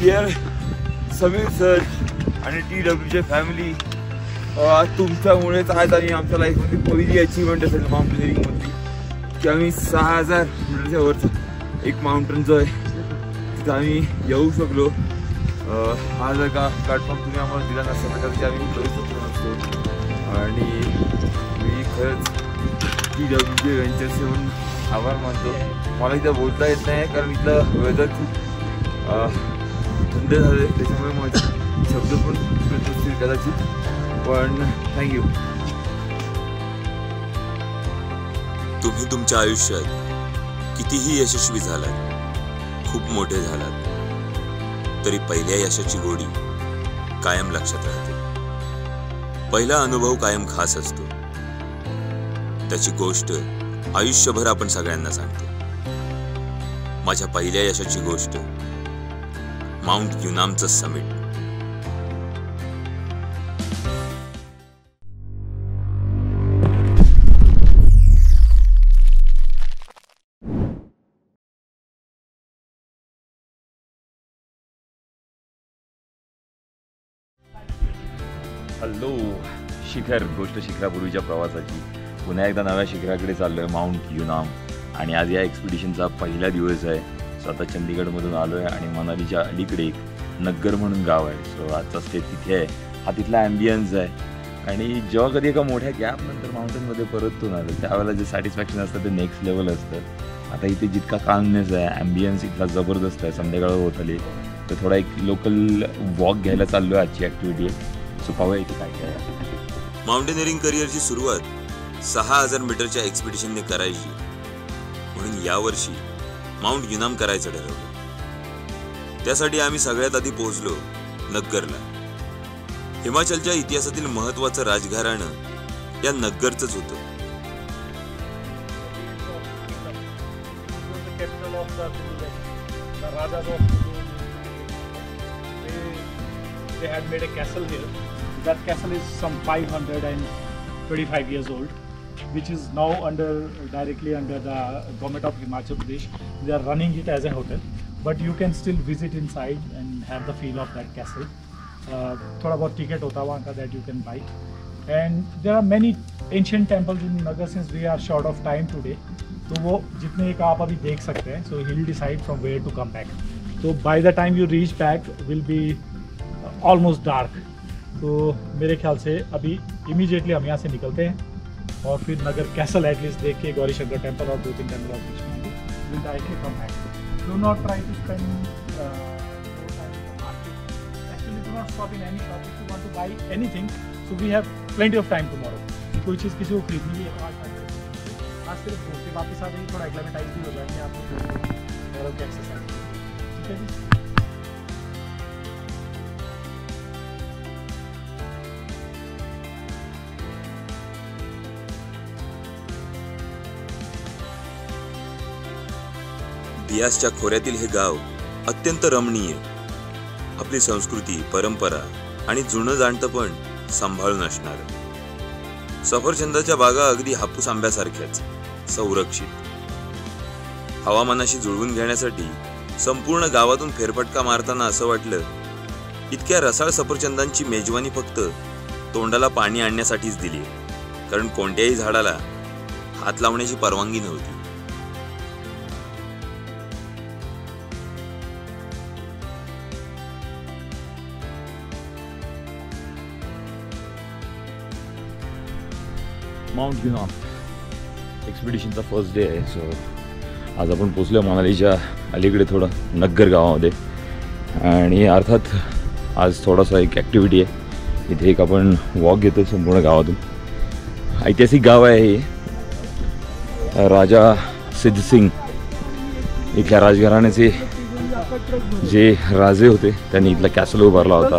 Dear Sameer sir आणि TWJ family, तुमच्यामुळेच आज आणि आमच्या लाईफमध्ये पहिली अचीवमेंट असेल माउंटेनिअरिंगमधली की आम्ही 6000 मीटरच्या वरचं एक माउंटन जो आहे तिथं आम्ही येऊ शकलो. हा जर का प्लॅटफॉर्म तुम्ही आम्हाला दिला नसता तर कधी आम्ही करू शकलो नसतो. आणि मी खरंच TWJ व्हेंचर्सचे म्हणून आभार मानतो. मला इथं बोलता येत नाही कारण इथलं वेदर खूप थंड झाले, त्याच्यामुळे माझे शब्द पण चुकत असतील कदाचित, पण थँक्यू. तुम्ही तुमच्या आयुष्यात कितीही यशस्वी झालात, खूप मोठे झालात, तरी पहिल्या यशाची गोडी कायम लक्षात राहते. पहिला अनुभव कायम खास असतो. त्याची गोष्ट आयुष्यभर आपण सगळ्यांना सांगतो. माझ्या पहिल्या यशाची गोष्ट माउंट युनामचं समिट. हॅलो शिखर, गोष्ट शिखरापूर्वीच्या प्रवासाची. पुन्हा एकदा नव्या शिखराकडे चाललो आहे, माउंट युनाम. आणि आज या एक्सपिडिशनचा पहिला दिवस आहे. स्वतः चंदीगडमधून आलो आहे आणि मनालीच्या अलीकडे एक नग्गर म्हणून गाव आहे. सो आजचा स्टे तिथे आहे. हा तिथला ॲम्बियन्स आहे. आणि जेव्हा कधी एका मोठ्या गॅपनंतर माउंटेनमध्ये परततो ना, तर त्यावेळेला जे सॅटिस्फॅक्शन असतं ते नेक्स्ट लेवल असतं. आता इथे जितका कामनेस आहे, ॲम्बियन्स इथला जबरदस्त आहे. संध्याकाळ होत आली तर थोडा एक लोकल वॉक घ्यायला चाललो आहे. आजची ॲक्टिव्हिटी आहे. सो पाहूया इथे काय काय आहे. माउंटेनिअरिंग करिअरची सुरुवात 6000 मीटरच्या एक्सपिडिशनने करायची, म्हणून यावर्षी माउंट युनाम करायचं ठरवलं. त्यासाठी आम्ही सगळ्यात आधी पोहोचलो नग्गरला. हिमाचलच्या इतिहासातील महत्त्वाचं राजघराणं या नग्गरचंच होतं. They had made a castle here. That castle is some 525 years old, which is now directly under the government of Himachal Pradesh. They are running it as a hotel, but you can still visit inside and have the feel of that castle. थोड़ा बहुत ticket होता है वहाँ का that you can buy. And there are many ancient temples in Nagar since we are short of time today. तो वो जितने एक आप अभी देख सकते हैं. So he'll decide from where to come back. So by the time you reach back will be almost dark. तो मेरे ख्याल से अभी इमीडिएटली हम यहाँ से निकलते हैं और फिर नगर कैसल एटलीस्ट देख के गौरी शंकर टेम्पल और 2-3 temple of which will directly come back. Do not try to spend actually do not shop in any shop if you want to buy anything. So we have plenty of time tomorrow. कोई चीज़ किसी को खरीदनी है आज सिर्फ घूम के वापस आ जाइए, थोड़ा एक्लेमेटाइज भी हो जाएंगे आप एक्सरसाइज. ठीक है जी. बियासच्या खोऱ्यातील हे गाव अत्यंत रमणीय. आपली संस्कृती, परंपरा आणि जुनं जाणतं पण सांभाळून असणार. सफरचंदाच्या बागा अगदी हापूस आंब्यासारख्याच संरक्षित. हवामानाशी जुळवून घेण्यासाठी संपूर्ण गावातून फेरफटका मारताना असं वाटलं, इतक्या रसाळ सफरचंदांची मेजवानी फक्त तोंडाला पाणी आणण्यासाठीच दिली, कारण कोणत्याही झाडाला हात लावण्याची परवानगी नव्हती. माउंट युनाम एक्सपिडिशनचा फर्स्ट डे आहे. सो आज आपण पोचलो मनालीच्या अलीकडे थोडं नग्गर गावामध्ये. आणि अर्थात आज थोडासा एक ॲक्टिव्हिटी आहे. इथे एक आपण वॉक घेतो संपूर्ण गावातून. ऐतिहासिक गाव आहे हे. राजा सिद्धसिंग इथल्या राजघराण्याचे जे राजे होते त्यांनी इथला कॅसल उभारला होता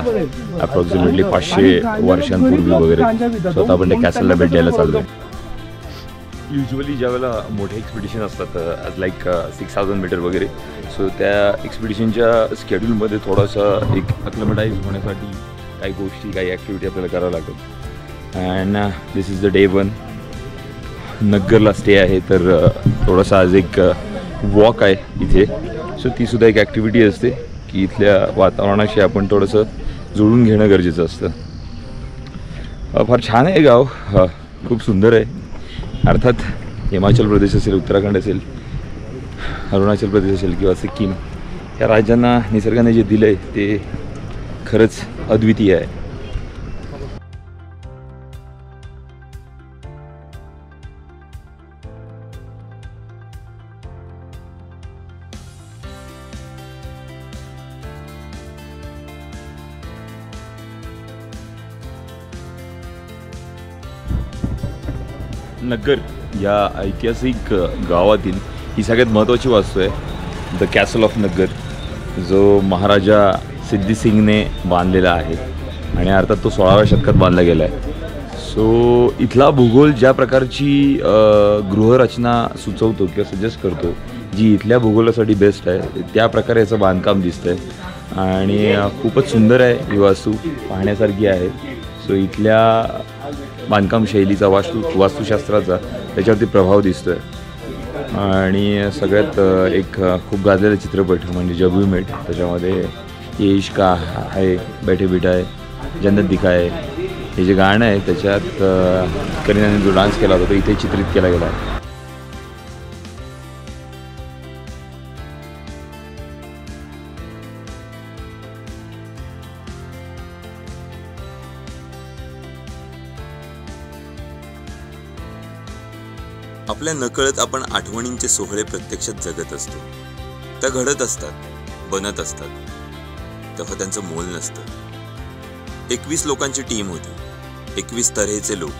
अप्रॉक्सिमेटली 500 वर्षांपूर्वी वगैरे. स्वतः आपण त्या कॅसलला भेट द्यायला चाललो आहे. युजली ज्यावेळेला मोठे एक्सपिडिशन असतात लाईक 6000 मीटर वगैरे, सो त्या एक्सपिडिशनच्या स्केड्यूलमध्ये थोडासा एक अक्लेमेटाईज होण्यासाठी काही गोष्टी, काही ॲक्टिव्हिटी आपल्याला करावं लागतात. And this is the day 1. नग्गरला स्टे आहे तर थोडासा आज एक वॉक आहे इथे. सो ती सुद्धा एक ॲक्टिव्हिटी असते की की इथल्या वातावरणाशी आपण थोडंसं जुळून घेणं गरजेचं असतं. फार छान आहे गाव, खूप सुंदर आहे. अर्थात हिमाचल प्रदेश असेल, उत्तराखंड असेल, अरुणाचल प्रदेश असेल किंवा सिक्कीम, या राज्यांना निसर्गाने जे दिलं आहे ते खरंच अद्वितीय आहे. नग्गर या ऐतिहासिक गावातील ही सगळ्यात महत्त्वाची वास्तू आहे, द कॅसल ऑफ नग्गर, जो महाराजा सिद्धी सिंगने बांधलेला आहे आणि अर्थात तो 16व्या शतकात बांधला गेला आहे. सो इथला भूगोल ज्या प्रकारची गृहरचना सुचवतो किंवा सजेस्ट करतो, जी इथल्या भूगोलासाठी बेस्ट आहे, त्या प्रकारे याचं बांधकाम दिसतं आहे आणि खूपच सुंदर आहे. ही वास्तू पाहण्यासारखी आहे. सो इथल्या बांधकाम शैलीचा, वास्तुशास्त्राचा त्याच्यावरती प्रभाव दिसतो आहे. आणि सगळ्यात एक खूप गाजलेला चित्रपट म्हणजे जब वी मेट, त्याच्यामध्ये ये इश्का आहे, बैठे बिठाए, जन्नत दिखाए, हे जे गाणं आहे त्याच्यात करीनाने जो डान्स केला होता तो इथे चित्रित केला गेला आहे. आपल्या नकळत आपण आठवणींचे सोहळे प्रत्यक्षात जगत असतो. त्या घडत असतात, बनत असतात, तेव्हा त्यांचं मोल नसतं. 21 लोकांची टीम होती, 21 तऱ्हेचे लोक,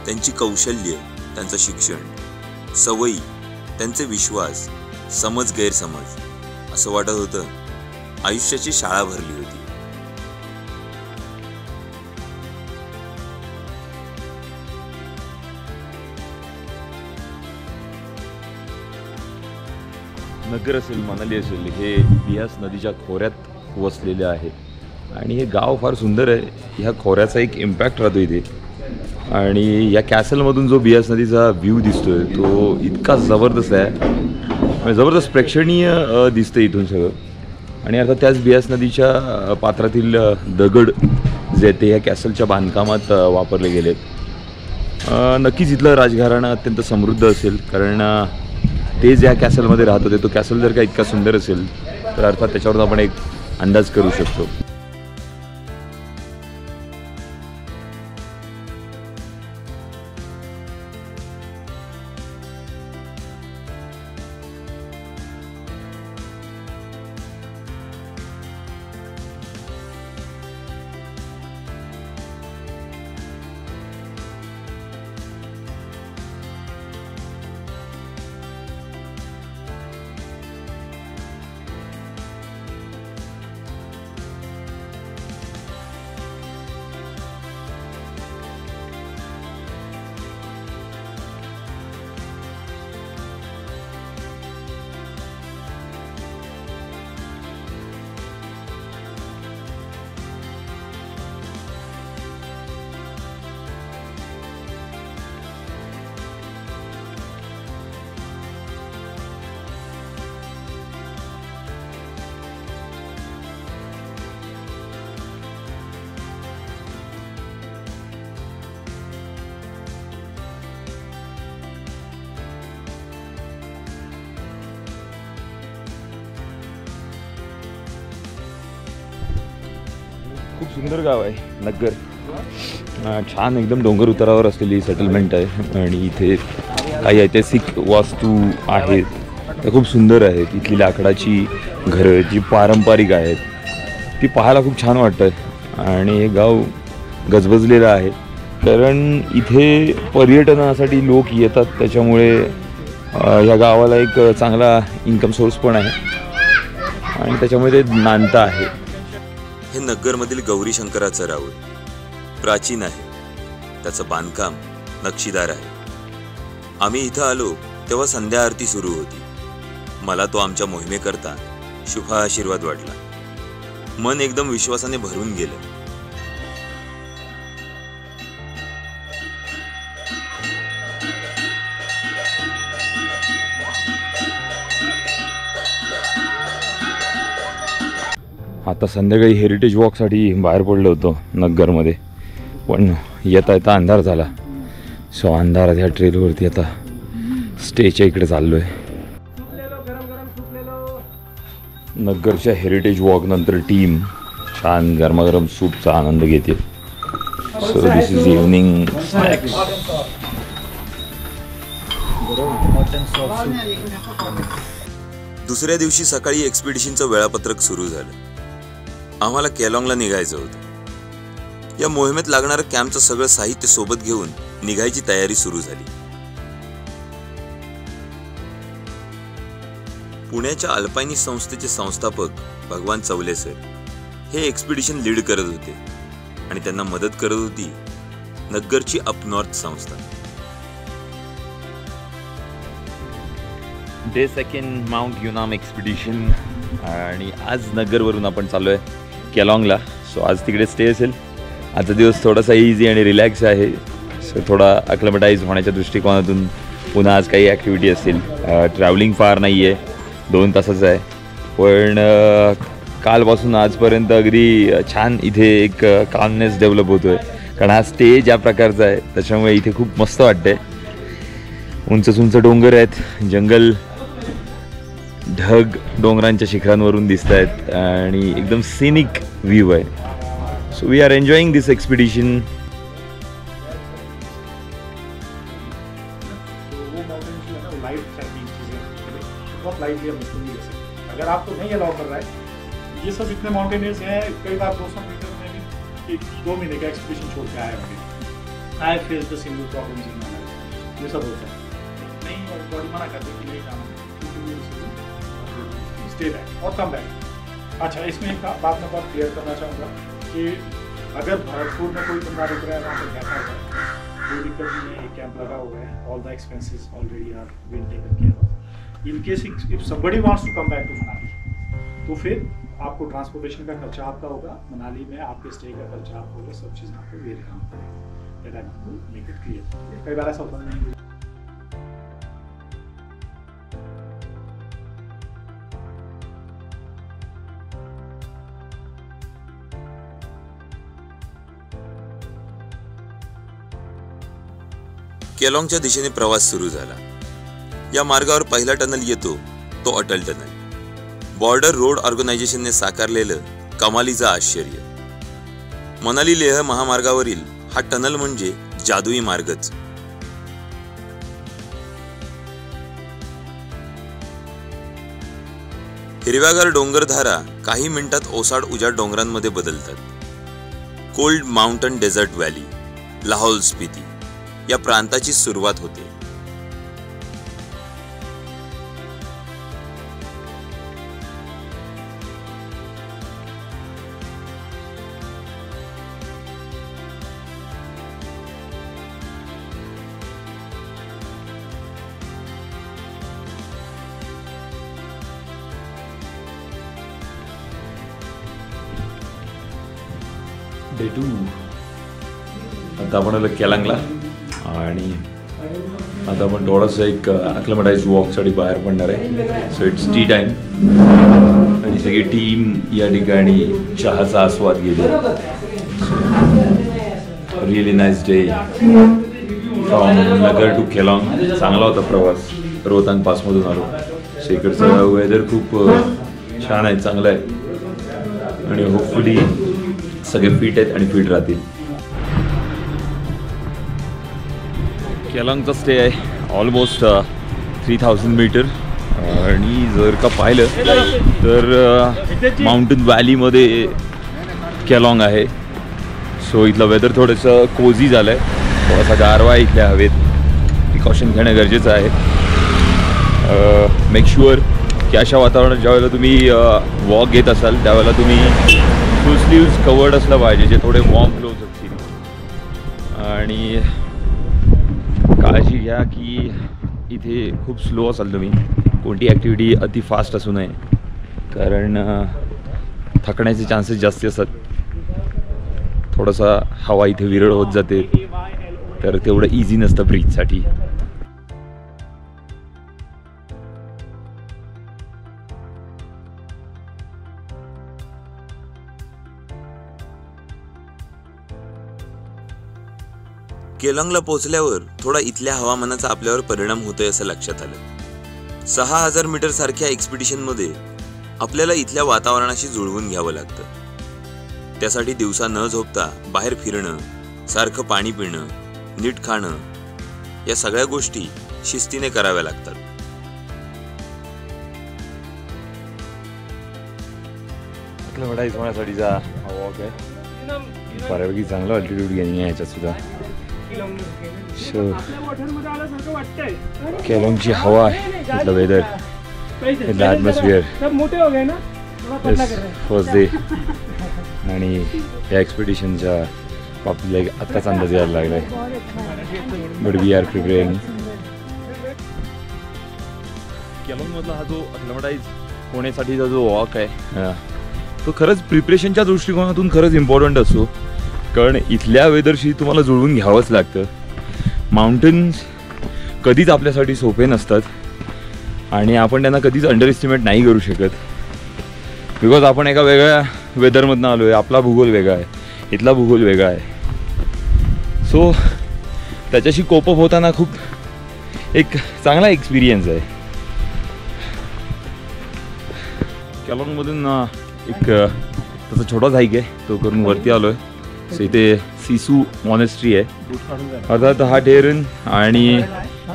त्यांची कौशल्य, त्यांचं शिक्षण, सवयी, त्यांचे विश्वास, समज गैरसमज, असं वाटत होतं आयुष्याची शाळा भरली होती. नग्गर असेल, मनाली असेल, हे बियास नदीच्या खोऱ्यात वसलेले आहे आणि हे गाव फार सुंदर आहे. ह्या खोऱ्याचा एक इम्पॅक्ट राहतो इथे आणि या कॅसलमधून जो बियास नदीचा व्ह्यू दिसतोय तो इतका जबरदस्त आहे, जबरदस्त प्रेक्षणीय दिसतं इथून सगळं. आणि अर्थात त्याच बियास नदीच्या पात्रातील दगड जे ते ह्या कॅसलच्या बांधकामात वापरले गेलेत. नक्कीच इथलं राजघराणं अत्यंत समृद्ध असेल, कारण ते ज्या कॅसलमध्ये राहत होते तो कॅसल जर का इतका सुंदर असेल तर अर्थात त्याच्यावरून आपण एक अंदाज करू शकतो. खूप सुंदर गाव आहे नग्गर. छान एकदम डोंगर उतारावर असलेली सेटलमेंट आहे आणि इथे काही ऐतिहासिक वास्तू आहेत, त्या खूप सुंदर आहेत. इथली लाकडाची घरं जी पारंपरिक आहेत ती पाहायला खूप छान वाटतं आणि हे गाव गजबजलेलं आहे, कारण इथे पर्यटनासाठी लोक येतात. त्याच्यामुळे ह्या गावाला एक चांगला इन्कम सोर्स पण आहे आणि त्याच्यामुळे ते नांदतं आहे. हे नग्गरमधील गौरी शंकराचं राऊळ प्राचीन आहे, त्याचं बांधकाम नक्षीदार आहे. आम्ही इथं आलो तेव्हा संध्या आरती सुरू होती. मला तो आमच्या मोहिमेकरता शुभ आशीर्वाद वाटला. मन एकदम विश्वासाने भरून गेलं. आता संध्याकाळी हेरिटेज वॉकसाठी बाहेर पडलो होतो नग्गरमध्ये, पण येता येता अंधार झाला. सो अंधारात ह्या ट्रेलवरती आता स्टेच्या इकडे चाललो आहे. नग्गरच्या हेरिटेज वॉक नंतर टीम छान गरमागरम सूपचा आनंद घेते. So this is evening snacks. दुसऱ्या दिवशी सकाळी एक्सपिडिशनचं वेळापत्रक सुरू झालं. आम्हाला केलॉंगला निघायचं होतं. या मोहिमेत लागणारं कॅम्पचं सगळं साहित्य सोबत घेऊन निघायची तयारी सुरू झाली. पुण्याच्या अल्पायनी संस्थेचे संस्थापक भगवान चवले सर हे एक्सपिडिशन लीड करत होते आणि त्यांना मदत करत होती नग्गरची अप नॉर्थ संस्था. Day second mount Yunam expedition आणि आज नग्गरवरून आपण चाललो आहे केलॉंगला. सो आज तिकडे स्टे असेल. आजचा दिवस थोडासा इझी आणि रिलॅक्स आहे. सो थोडा अक्लमटाईज होण्याच्या दृष्टिकोनातून पुन्हा आज काही ॲक्टिव्हिटी असतील. ट्रॅव्हलिंग फार नाही आहे, 2 तासाचं आहे, पण कालपासून आजपर्यंत अगदी छान इथे एक कामनेस डेव्हलप होतो आहे. कारण हा स्टे ज्या प्रकारचा आहे त्याच्यामुळे इथे खूप मस्त वाटतं आहे. उंच उंच डोंगर आहेत, जंगल, ढग डोंगरांच्या शिखरांवरून दिसत आहेत आणि एकदम सिनिक व्ह्यू आहे. So we are enjoying this expedition. अगर आपको नहीं अलाउ कर रहा है, ये सब इतने माउंटेनियर्स हैं, कई बार 200 मीटर में भी 2 महीने का एक्सपीडिशन छोड़ के आए होंगे. I face the single problems in my life. ये सब होता है. नहीं बॉडी मना करते कि नहीं जाना, स्टे बैक और कम बैक. अच्छा, इसमें एक बात मैं बहुत क्लियर करना चाहूँगा कि अगर भरतपुर में कोई बंदा रुक रहा है, वहाँ पर बैठा हुआ है, कोई दिक्कत नहीं है. एक कैंप लगा हुआ है. All the expenses already are been taken care of. In case if somebody wants to come back to Manali, तो फिर आपको ट्रांसपोर्टेशन का खर्चा आपका होगा. मनाली में आपके स्टे का खर्चा आपका होगा. सब चीज़ आपको वेयर करना पड़ेगा. That I want to make it clear. कई बार ऐसा होता नहीं. केलॉंगच्या दिशेने प्रवास सुरू झाला. या मार्गावर पहिला टनल येतो तो अटल टनल. बॉर्डर रोड ऑर्गनायझेशनने साकारलेलं कमालीचं आश्चर्य. मनाली लेह महामार्गावरील हा टनल म्हणजे जादुई मार्गच. हिरव्यागार डोंगरधारा काही मिनिटात ओसाड उजाड डोंगरांमध्ये बदलतात. Cold mountain desert valley, Lahaul Spiti या प्रांताची सुरुवात होते. डे 2 आता आपण आलो केलॉंगला आणि आता आपण थोडंसं एक अक्लमटाईज वॉकसाठी बाहेर पडणार आहे. सो इट्स टी टाईम आणि सगळी टीम या ठिकाणी चहाचा आस्वाद घेते. Really nice day from Nagar to Keylong. चांगला होता प्रवास. रोहतांग पासमधून आलो. सो इकडचं वेदर खूप छान आहे, चांगलं आहे आणि होपफुली सगळे फिट आहेत आणि फिट राहतील. केलॉंगचा स्टे आहे ऑलमोस्ट 3000 मीटर आणि जर का पाहिलं तर माउंटन व्हॅलीमध्ये केलॉंग आहे. सो इथलं वेदर थोडंसं कोझी झालं आहे, थोडासा गारवा इथल्या हवेत. प्रिकॉशन घेणं गरजेचं आहे. मेक शुअर की अशा वातावरणात ज्यावेळेला तुम्ही वॉक घेत असाल त्यावेळेला तुम्ही फुल स्लीव्ज कवर्ड असलं पाहिजे, जे थोडे वॉर्म क्लोज असतील. आणि काळजी घ्या की इथे खूप स्लो असाल तुम्ही. कोणती ॲक्टिव्हिटी अति फास्ट असू नये, कारण थकण्याचे चान्सेस जास्त असतात. थोडासा हवा इथे विरळ होत जाते, तर तेवढं इझी नसतं ब्रीथसाठी. केलॉंगला पोहोचल्यावर थोडा इथल्या हवामानाचा आपल्यावर परिणाम होतोय असं लक्षात आलं. 6000 मीटर सारख्या एक्सपिडिशनमध्ये आपल्याला इथल्या वातावरणाशी जुळवून घ्यावं लागतं. त्यासाठी दिवसा न झोपता बाहेर फिरणं, सारखं पाणी पिणं, नीट खाणं, या सगळ्या गोष्टी शिस्तीने कराव्या लागतात. होण्यासाठीचा हा वॉक आहे. बऱ्यापैकी चांगला अल्टिट्यूड गेनिंग आहे याच्यात सुद्धा. सो केलॉंगची हवा आहे, इथलं वेदर, इथलं ॲटमॉस्फिअर, फर्स्ट डे आणि या एक्सपिडिशनच्या आपल्याला आत्ताच अंदाज यायला लागलाय. But we are preparing. केलॉंगमधला हा जो अक्लेमटाईज होण्यासाठीचा जो वॉक आहे तो खरंच प्रिपरेशनच्या दृष्टिकोनातून खरंच इम्पॉर्टंट असतो. कारण इथल्या वेदरशी तुम्हाला जुळवून घ्यावंच लागतं. माउंटन्स कधीच आपल्यासाठी सोपे नसतात आणि आपण त्यांना कधीच अंडर एस्टिमेट नाही करू शकत. बिकॉज आपण एका वेगळ्या वेदरमधनं आलो आहे. आपला भूगोल वेगळा आहे, इथला भूगोल वेगळा आहे. सो त्याच्याशी कोप अप होताना खूप एक चांगला एक्सपिरियन्स आहे. केलॉंगमधून एक तसा छोटाच हाईक आहे, तो करून वरती आलो आहे. सो इथे सिसू मॉनेस्ट्री आहे. अर्थात हा टेरन आणि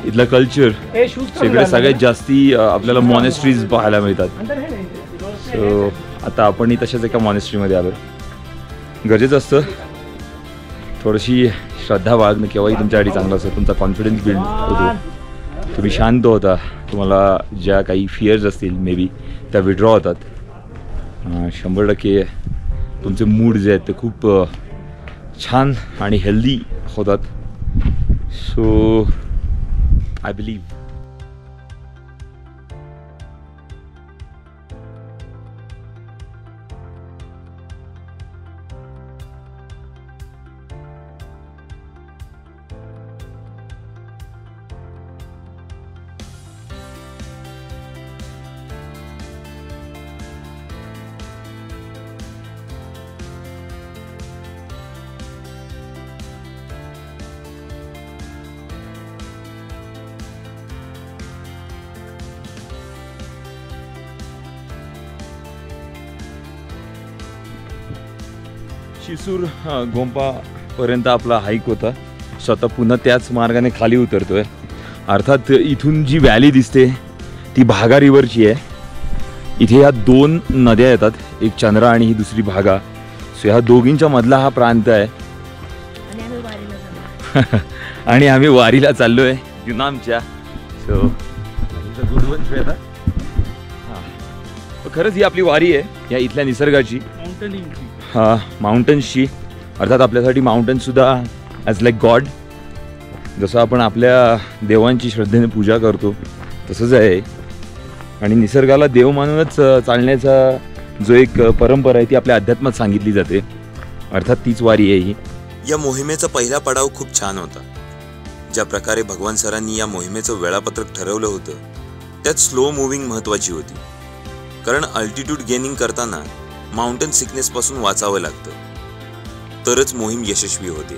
इथलं कल्चर इकडे सगळ्यात जास्ती आपल्याला मॉनेस्ट्रीज पाहायला मिळतात. सो आता आपणही तशाच एका मॉनेस्ट्रीमध्ये आलो. गरजेचं असतं थोडीशी श्रद्धा बाळगणं, केव्हाही तुमच्यासाठी चांगलं असतं. तुमचा कॉन्फिडन्स बिल्ड होतो, तुम्ही शांत होता, तुम्हाला ज्या काही फिअर्स असतील मे बी त्या विड्रॉ होतात. 100% तुमचे मूड जे आहेत ते खूप छान आणि हेल्दी होतात. सो आय बिलीव्ह शिसूर गोंपापर्यंत आपला हाईक होता. स्वतः पुन्हा त्याच मार्गाने खाली उतरतोय. अर्थात इथून जी व्हॅली दिसते ती भागा रिव्हरची आहे. इथे ह्या 2 नद्या येतात, एक चंद्रा आणि ही दुसरी भागा. सो ह्या दोघींच्या मधला हा प्रांत आहे. आणि आम्ही वारीला चाललोय युनामच्या. So good one Shweta. हां, खरंच ही आपली वारी आहे या इथल्या निसर्गाची, माउंटन्सची. अर्थात आपल्यासाठी माउंटन्ससुद्धा ॲज लाईक गॉड. जसं आपण आपल्या देवांची श्रद्धेने पूजा करतो तसंच आहे. आणि निसर्गाला देव मानूनच चालण्याचा जो एक परंपरा आहे ती आपल्या अध्यात्मात सांगितली जाते. अर्थात तीच वारी आहे ही. या मोहिमेचा पहिला पडाव खूप छान होता. ज्या प्रकारे भगवान सरांनी या मोहिमेचं वेळापत्रक ठरवलं होतं त्यात स्लो मुव्हिंग महत्त्वाची होती. कारण अल्टिट्यूड गेनिंग करताना माउंटन सिकनेसपासून वाचावं लागतं, तरच मोहीम यशस्वी होते.